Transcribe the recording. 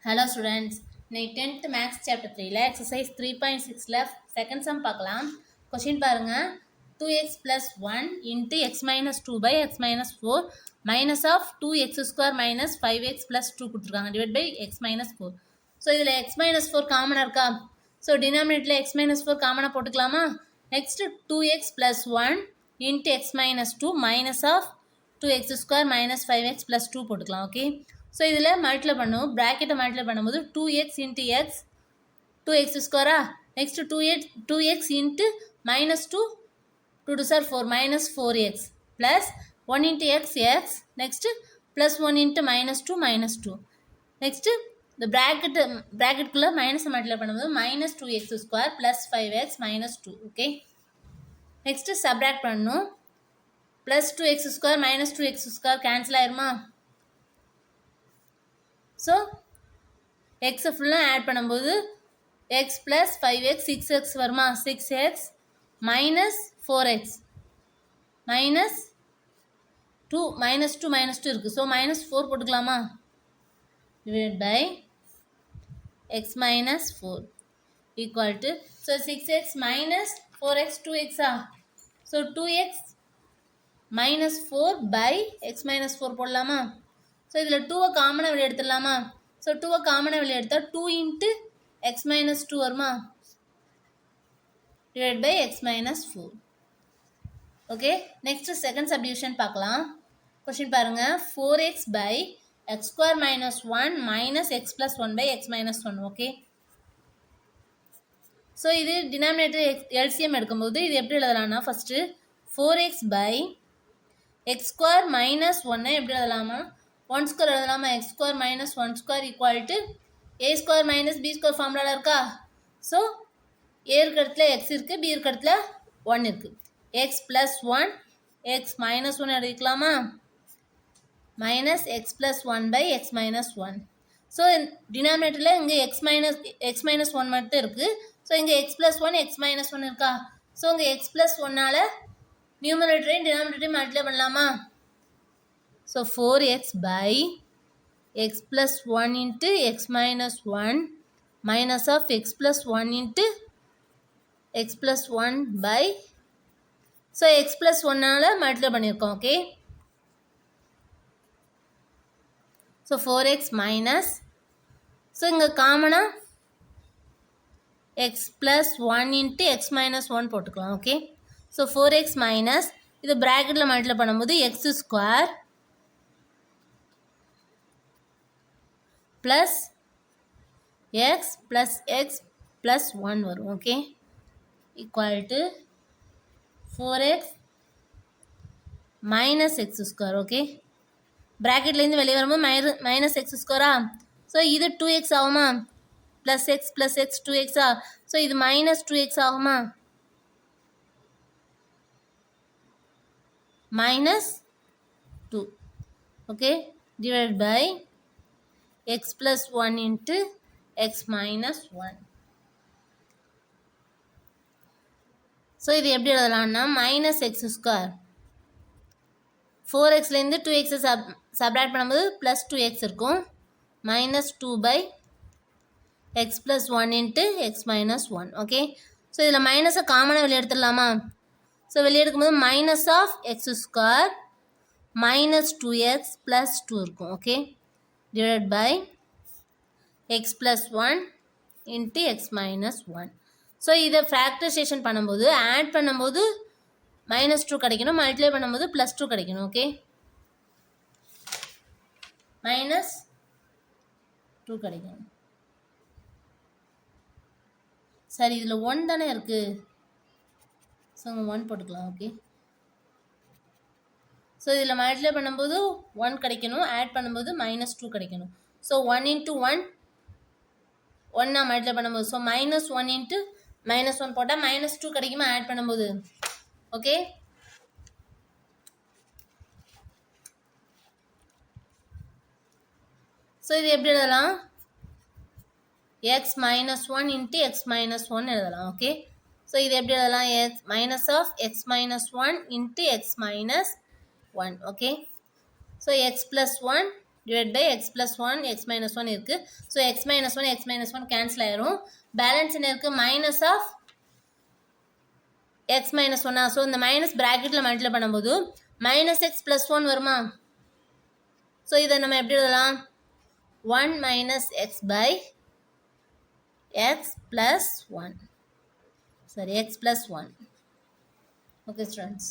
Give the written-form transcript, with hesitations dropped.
Hello students, இன்னைக்கு 10th Maths Chapter 3ல exercise 3.6ல second sum பார்க்கலாம். question பாருங்க 2x plus 1 into x minus 2 by x minus 4 minus of 2x square minus 5x plus 2 கொடுத்துருக்காங்க divided by x minus 4. So இதில் x minus 4 காமனாக இருக்கா? So denominatorல x minus 4 காமனாக போட்டுக்கலாமா? next 2x plus 1 into x minus 2 minus of 2x square minus 5x plus 2 போட்டுக்கலாம். Okay, so இதில் multiply பண்ணும், ப்ராக்கெட்டை multiply பண்ணும்போது 2x இன்ட்டு எக்ஸ் 2x ஸ்கொயரா, நெக்ஸ்ட்டு 2x இன்ட்டு மைனஸ் 2 2 சார் 4 minus 4x plus 1 into x next plus 1 into minus 2 minus 2 next இந்த ப்ராக்கெட்டுக்குள்ளே மைனஸை multiply பண்ணும்போது minus 2x square plus 5x minus 2. Okay, next subtract பண்ணணும், plus 2x square minus 2x square cancel ஆயிருமா? So எக்ஸை ஃபுல்லாக add பண்ணும்போது எக்ஸ் ப்ளஸ் 5x 6x வருமா? 6x மைனஸ் 4x மைனஸ் 2 இருக்குது. ஸோ மைனஸ் 4 போட்டுக்கலாமா? Divide by x minus 4 equal to, so 6x minus 4x 2x so 2x minus 4 by x minus 4 போடலாமா? So இதில் 2வை காமனாக வெளியே எடுத்துடலாமா? ஸோ 2வை காமனாக வெளியே எடுத்தால் 2 இன்ட்டு எக்ஸ் மைனஸ் 2 வருமா? Divide by x minus 4. Okay, next second subdivision பார்க்கலாம். கொஷின் பாருங்கள், 4x by x square minus 1 minus x plus 1 by x minus 1. Okay, so இது டினாமினேட்டர் எல்சிஎம் எடுக்கும்போது இது எப்படி எழுதலாம்னா, first 4x by x square minus 1 எப்படி எழுதலாமா? 1 ஸ்கொயர் எழுதலாமா? X square minus 1 square equal to A square minus B square ஃபார்முலாவில் இருக்கா? ஸோ ஏ இருக்க இடத்துல எக்ஸ் இருக்குது, பி இருக்க இடத்துல 1 இருக்குது. எக்ஸ் ப்ளஸ் 1 எக்ஸ் மைனஸ் 1 எழுதிக்கலாமா? Minus x plus 1 by x minus 1. So டினாமினேட்டரில் இங்கே எக்ஸ் மைனஸ் 1 மட்டும் இருக்குது. ஸோ இங்கே எக்ஸ் ப்ளஸ் 1 எக்ஸ் மைனஸ் 1 இருக்கா? ஸோ இங்கே எக்ஸ் ப்ளஸ் 1ஆல் நியூமரேட்டரையும் டினாமினேட்டரையும் மல்டிப்ளை பண்ணலாமா? So 4x by x plus 1 into x minus 1 minus of x plus 1 into x plus 1 by, so x plus 1ஆல் multiply பண்ணியிருக்கோம். Okay, so 4x minus, so இங்கே காமனாக x plus 1 into x minus 1 போட்டுக்கலாம். Okay, so 4x minus, இது ப்ராக்கெட்டில் multiply பண்ணும்போது x square plus x plus 1 வரும். Okay, equal to 4x minus x square. Okay, ப்ராக்கெட்லேருந்து வெளியே வரும்போது மைனஸ் எக்ஸ் ஸ்கொயரா? ஸோ இது 2x ஆகுமா? ப்ளஸ் எக்ஸ் 2x ஸோ இது மைனஸ் 2x ஆகுமா? Minus 2. Okay, divide by x plus 1 into x minus 1. So இது எப்படி எழுதலாம்னா, மைனஸ் எக்ஸ் ஸ்கொயர் 4xலேருந்து 2x சப்ராக்ட் பண்ணும்போது ப்ளஸ் 2x இருக்கும், minus 2 by x plus 1 into x minus 1. Okay, so இதில் மைனஸை காமனாக வெளியே எடுத்துடலாமா? ஸோ வெளியே எடுக்கும்போது minus of x square minus 2x plus 2 இருக்கும். Okay, divided by x plus 1 into x minus 1. So இதை ஃபேக்டரைசேஷன் பண்ணும்போது ஆட் பண்ணும்போது மைனஸ் 2 கிடைக்கணும், மல்டிப்ளை பண்ணும்போது ப்ளஸ் 2 கிடைக்கணும். ஓகே, மைனஸ் 2 கிடைக்கணும். சரி, இதில் 1 தானே இருக்குது, ஸோ 1 போட்டுக்கலாம். ஓகே, ஸோ இதில் மல்டிப்ளை பண்ணும்போது 1 கிடைக்கணும், ஆட் பண்ணும்போது மைனஸ் 2 கிடைக்கணும். ஸோ 1 இன்ட்டு 1 1 மல்டிப்ளை பண்ணும்போது, ஸோ மைனஸ் 1 இன்ட்டு மைனஸ் 1 போட்டால் மைனஸ் 2 கிடைக்குமா ஆட் பண்ணும்போது? ஓகே, ஸோ இது எப்படி எழுதலாம்? X minus 1 into x minus 1 எழுதலாம். ஓகே, ஸோ இது எப்படி எழுதலாம்? X minus of x minus 1 into x minus 1. Okay, so x plus 1 divide by x plus one x minus one இருக்குது. So x minus one cancel ஆயிரும். Balance என்ன இருக்குது? Minus of x minus ஒன்னா. So இந்த minus ப்ராக்கெட்டில் multiply பண்ணும்போது minus x plus one வருமா? So இதை நம்ம எப்படி எழுதலாம்? 1 minus x by x plus 1. Sorry, x plus 1. Okay, students.